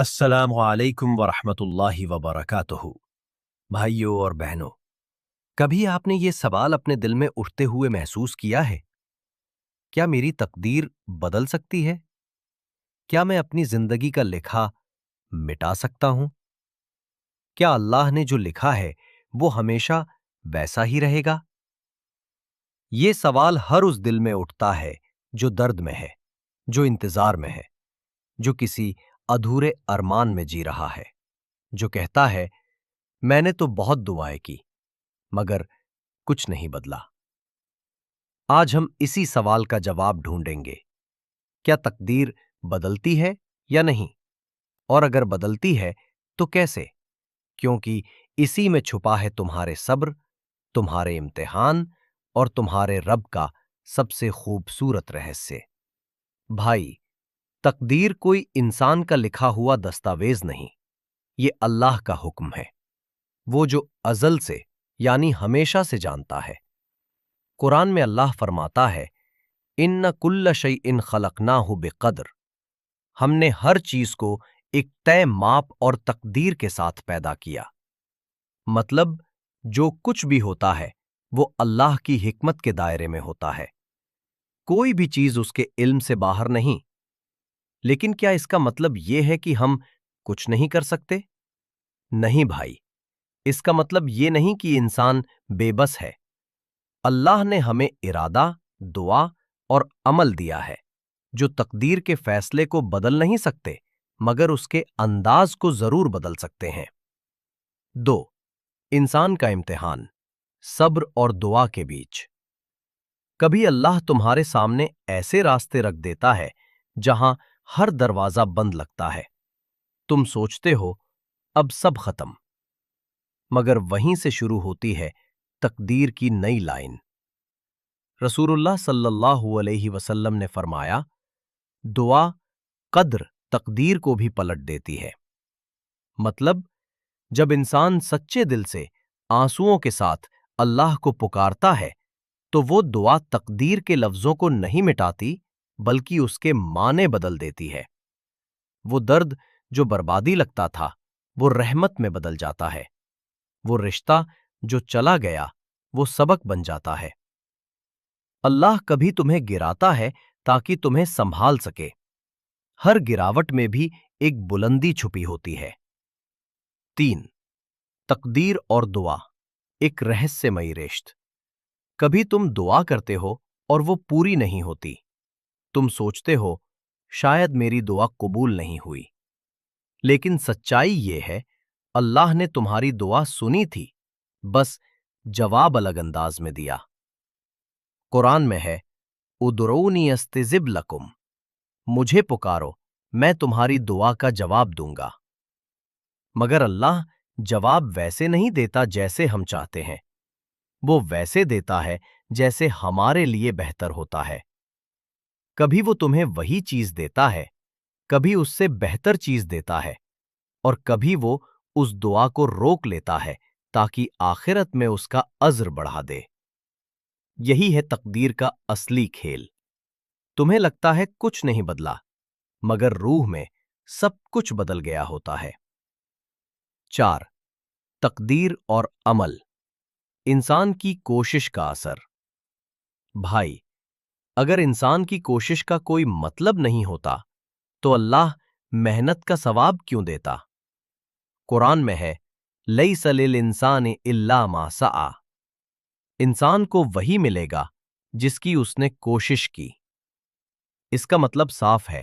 السلام علیکم ورحمۃ اللہ وبرکاتہ۔ بھائیوں اور بہنوں، کبھی آپ نے یہ سوال اپنے دل میں اٹھتے ہوئے محسوس کیا ہے؟ کیا میری تقدیر بدل سکتی ہے؟ کیا میں اپنی زندگی کا لکھا مٹا سکتا ہوں؟ کیا اللہ نے جو لکھا ہے وہ ہمیشہ ویسا ہی رہے گا؟ یہ سوال ہر اس دل میں اٹھتا ہے جو درد میں ہے، جو انتظار میں ہے، جو کسی ادھورے ارمان میں جی رہا ہے، جو کہتا ہے میں نے تو بہت دعائیں کی مگر کچھ نہیں بدلا۔ آج ہم اسی سوال کا جواب ڈھونڈیں گے۔ کیا تقدیر بدلتی ہے یا نہیں؟ اور اگر بدلتی ہے تو کیسے؟ کیونکہ اسی میں چھپا ہے تمہارے صبر، تمہارے امتحان اور تمہارے رب کا سب سے خوبصورت رہسیہ۔ بھائی، تقدیر کوئی انسان کا لکھا ہوا دستاویز نہیں، یہ اللہ کا حکم ہے، وہ جو ازل سے یعنی ہمیشہ سے جانتا ہے۔ قرآن میں اللہ فرماتا ہے اِنَّ كُلَّ شَيْءٍ خَلَقْنَاهُ بِقَدْرٍ، ہم نے ہر چیز کو ایک طے ماپ اور تقدیر کے ساتھ پیدا کیا۔ مطلب جو کچھ بھی ہوتا ہے وہ اللہ کی حکمت کے دائرے میں ہوتا ہے، کوئی بھی چیز اس کے علم سے باہر نہیں۔ لیکن کیا اس کا مطلب یہ ہے کہ ہم کچھ نہیں کر سکتے؟ نہیں بھائی، اس کا مطلب یہ نہیں کہ انسان بے بس ہے۔ اللہ نے ہمیں ارادہ، دعا اور عمل دیا ہے جو تقدیر کے فیصلے کو بدل نہیں سکتے مگر اس کے انداز کو ضرور بدل سکتے ہیں۔ 2. انسان کا امتحان، صبر اور دعا کے بیچ۔ کبھی اللہ تمہارے سامنے ایسے راستے رکھ دیتا ہے جہاں ہر دروازہ بند لگتا ہے۔ تم سوچتے ہو اب سب ختم، مگر وہیں سے شروع ہوتی ہے تقدیر کی نئی لائن۔ رسول اللہ صلی اللہ علیہ وسلم نے فرمایا، دعا قدر تقدیر کو بھی پلٹ دیتی ہے۔ مطلب جب انسان سچے دل سے آنسوؤں کے ساتھ اللہ کو پکارتا ہے تو وہ دعا تقدیر کے لفظوں کو نہیں مٹاتی بلکہ اس کے معنی بدل دیتی ہے۔ وہ درد جو بربادی لگتا تھا وہ رحمت میں بدل جاتا ہے، وہ رشتہ جو چلا گیا وہ سبق بن جاتا ہے۔ اللہ کبھی تمہیں گراتا ہے تاکہ تمہیں سنبھال سکے۔ ہر گراوٹ میں بھی ایک بلندی چھپی ہوتی ہے۔ 3. تقدیر اور دعا، ایک رہسیہمئی رشت۔ کبھی تم دعا کرتے ہو اور وہ پوری نہیں ہوتی۔ تم سوچتے ہو شاید میری دعا قبول نہیں ہوئی، لیکن سچائی یہ ہے اللہ نے تمہاری دعا سنی تھی، بس جواب الگ انداز میں دیا۔ قرآن میں ہے ادعونی استجب لکم، مجھے پکارو میں تمہاری دعا کا جواب دوں گا۔ مگر اللہ جواب ویسے نہیں دیتا جیسے ہم چاہتے ہیں، وہ ویسے دیتا ہے جیسے ہمارے لیے بہتر ہوتا ہے۔ کبھی وہ تمہیں وہی چیز دیتا ہے، کبھی اس سے بہتر چیز دیتا ہے، اور کبھی وہ اس دعا کو روک لیتا ہے تاکہ آخرت میں اس کا اجر بڑھا دے۔ یہی ہے تقدیر کا اصلی کھیل۔ تمہیں لگتا ہے کچھ نہیں بدلا، مگر روح میں سب کچھ بدل گیا ہوتا ہے۔ 4. تقدیر اور عمل، انسان کی کوشش کا اثر۔ بھائی، اگر انسان کی کوشش کا کوئی مطلب نہیں ہوتا تو اللہ محنت کا ثواب کیوں دیتا؟ قرآن میں ہے لیس للانسان الا ما سعی، انسان کو وہی ملے گا جس کی اس نے کوشش کی۔ اس کا مطلب صاف ہے،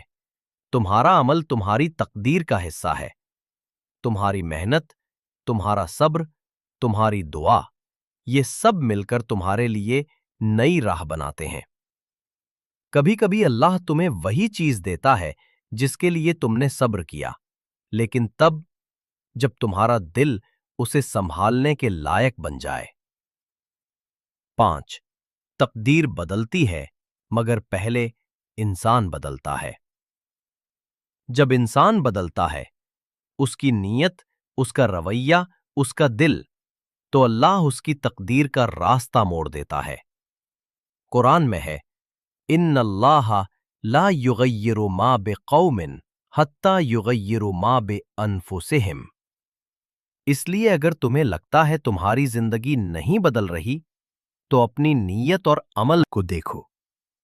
تمہارا عمل تمہاری تقدیر کا حصہ ہے۔ تمہاری محنت، تمہارا صبر، تمہاری دعا، یہ سب مل کر تمہارے لیے نئی راہ بناتے ہیں۔ کبھی کبھی اللہ تمہیں وہی چیز دیتا ہے جس کے لیے تم نے صبر کیا، لیکن تب جب تمہارا دل اسے سنبھالنے کے لائق بن جائے۔ 5. تقدیر بدلتی ہے مگر پہلے انسان بدلتا ہے۔ جب انسان بدلتا ہے، اس کی نیت، اس کا رویہ، اس کا دل، تو اللہ اس کی تقدیر کا راستہ موڑ دیتا ہے۔ قرآن میں ہے ان اللہ لا یغیر ما بقوم حتی یغیروا ما بانفسہم۔ اس لیے اگر تمہیں لگتا ہے تمہاری زندگی نہیں بدل رہی تو اپنی نیت اور عمل کو دیکھو،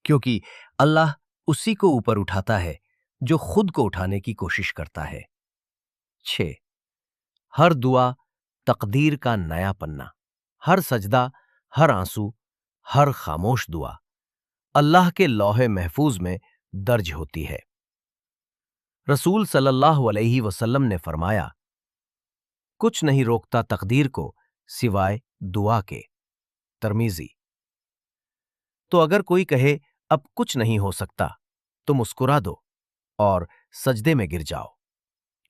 کیونکہ اللہ اسی کو اوپر اٹھاتا ہے جو خود کو اٹھانے کی کوشش کرتا ہے۔ 6۔ ہر دعا تقدیر کا نیا پنہ، ہر سجدہ، ہر آنسو، ہر خاموش دعا اللہ کے لوح محفوظ میں درج ہوتی ہے۔ رسول صلی اللہ علیہ وسلم نے فرمایا، کچھ نہیں روکتا تقدیر کو سوائے دعا کے۔ ترمذی۔ تو اگر کوئی کہے اب کچھ نہیں ہو سکتا تو مسکرا دو اور سجدے میں گر جاؤ،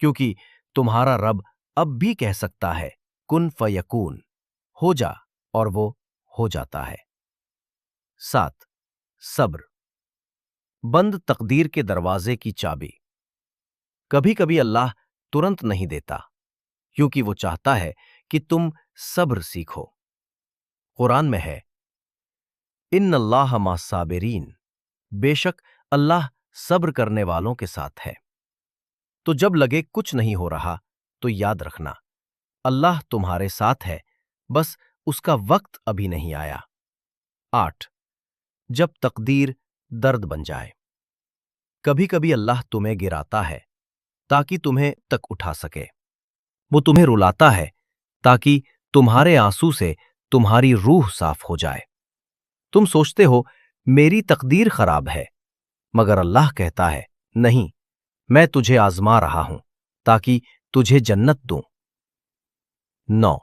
کیونکہ تمہارا رب اب بھی کہہ سکتا ہے کن فیکون، ہو جا، اور وہ ہو جاتا ہے۔ 7۔ صبر، بند تقدیر کے دروازے کی چابی۔ کبھی کبھی اللہ ترنت نہیں دیتا کیونکہ وہ چاہتا ہے کہ تم صبر سیکھو۔ قرآن میں ہے، ان اللہ مع الصابرین، بے شک اللہ صبر کرنے والوں کے ساتھ ہے۔ تو جب لگے کچھ نہیں ہو رہا تو یاد رکھنا اللہ تمہارے ساتھ ہے، بس اس کا وقت ابھی نہیں آیا۔ 8۔ جب تقدیر درد بن جائے، کبھی کبھی اللہ تمہیں گراتا ہے تاکہ تمہیں تک اٹھا سکے، وہ تمہیں رلاتا ہے تاکہ تمہارے آنسو سے تمہاری روح صاف ہو جائے۔ تم سوچتے ہو میری تقدیر خراب ہے، مگر اللہ کہتا ہے نہیں، میں تجھے آزما رہا ہوں تاکہ تجھے جنت دوں۔ 9۔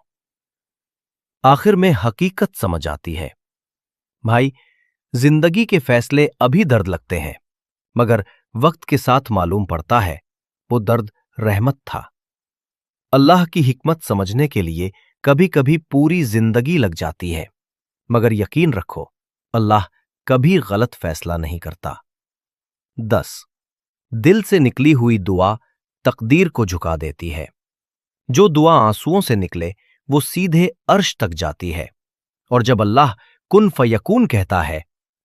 آخر میں حقیقت سمجھ آتی ہے۔ بھائی، زندگی کے فیصلے ابھی درد لگتے ہیں، مگر وقت کے ساتھ معلوم پڑتا ہے وہ درد رحمت تھا۔ اللہ کی حکمت سمجھنے کے لیے کبھی کبھی پوری زندگی لگ جاتی ہے، مگر یقین رکھو اللہ کبھی غلط فیصلہ نہیں کرتا۔ 10۔ دل سے نکلی ہوئی دعا تقدیر کو جھکا دیتی ہے۔ جو دعا آنسوؤں سے نکلے وہ سیدھے عرش تک جاتی ہے، اور جب اللہ کن فیکون کہتا ہے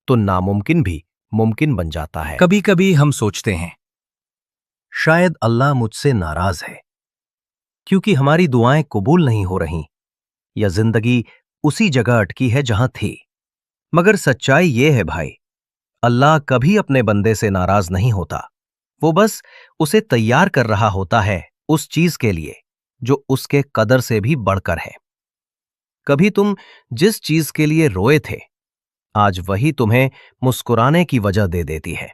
تو ناممکن بھی ممکن بن جاتا ہے۔ کبھی کبھی ہم سوچتے ہیں شاید اللہ مجھ سے ناراض ہے کیونکہ ہماری دعائیں قبول نہیں ہو رہیں، یا زندگی اسی جگہ اٹکی ہے جہاں تھی۔ مگر سچائی یہ ہے بھائی، اللہ کبھی اپنے بندے سے ناراض نہیں ہوتا، وہ بس اسے تیار کر رہا ہوتا ہے اس چیز کے لیے جو اس کے قدر سے بھی بڑھ کر ہے۔ کبھی تم جس چیز کے لیے روئے تھے آج وہی تمہیں مسکرانے کی وجہ دے دیتی ہے۔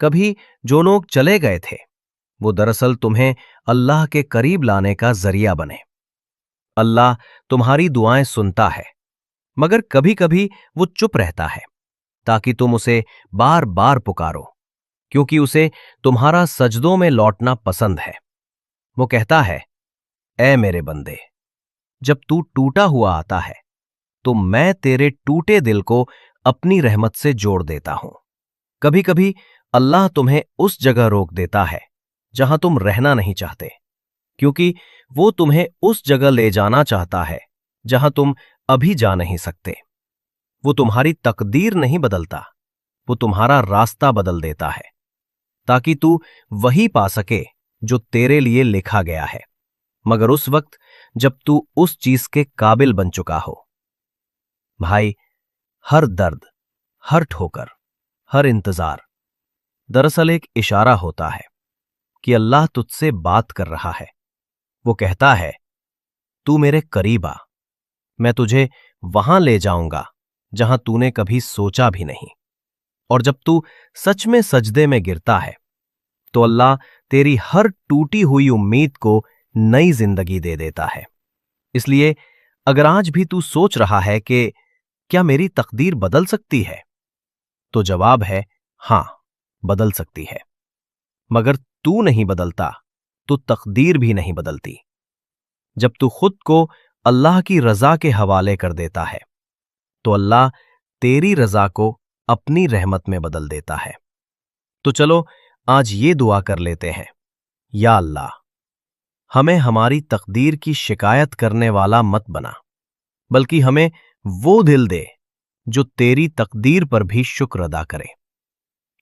کبھی جو لوگ چلے گئے تھے وہ دراصل تمہیں اللہ کے قریب لانے کا ذریعہ بنے۔ اللہ تمہاری دعائیں سنتا ہے، مگر کبھی کبھی وہ چپ رہتا ہے تاکہ تم اسے بار بار پکارو، کیونکہ اسے تمہارا سجدوں میں لوٹنا پسند ہے۔ وہ کہتا ہے، اے میرے بندے، جب تو ٹوٹا ہوا آتا ہے تو میں تیرے ٹوٹے دل کو اپنی رحمت سے جوڑ دیتا ہوں۔ کبھی کبھی اللہ تمہیں اس جگہ روک دیتا ہے جہاں تم رہنا نہیں چاہتے، کیونکہ وہ تمہیں اس جگہ لے جانا چاہتا ہے جہاں تم ابھی جا نہیں سکتے۔ وہ تمہاری تقدیر نہیں بدلتا، وہ تمہارا راستہ بدل دیتا ہے تاکہ تو وہی پا سکے جو تیرے لیے لکھا گیا ہے، مگر اس وقت جب تو اس چیز کے قابل بن چکا ہو۔ بھائی، ہر درد، ہر ٹھوکر، ہر انتظار دراصل ایک اشارہ ہوتا ہے کہ اللہ تجھ سے بات کر رہا ہے۔ وہ کہتا ہے، تو میرے قریب آ، میں تجھے وہاں لے جاؤں گا جہاں تو نے کبھی سوچا بھی نہیں۔ اور جب تو سچ میں سجدے میں گرتا ہے تو اللہ تیری ہر ٹوٹی ہوئی امید کو نئی زندگی دے دیتا ہے۔ اس لیے اگر آج بھی تو سوچ رہا ہے کہ کیا میری تقدیر بدل سکتی ہے، تو جواب ہے ہاں، بدل سکتی ہے، مگر تو نہیں بدلتا تو تقدیر بھی نہیں بدلتی۔ جب تو خود کو اللہ کی رضا کے حوالے کر دیتا ہے تو اللہ تیری رضا کو اپنی رحمت میں بدل دیتا ہے۔ تو چلو آج یہ دعا کر لیتے ہیں، یا اللہ، ہمیں ہماری تقدیر کی شکایت کرنے والا مت بنا، بلکہ ہمیں وہ دل دے جو تیری تقدیر پر بھی شکر ادا کرے۔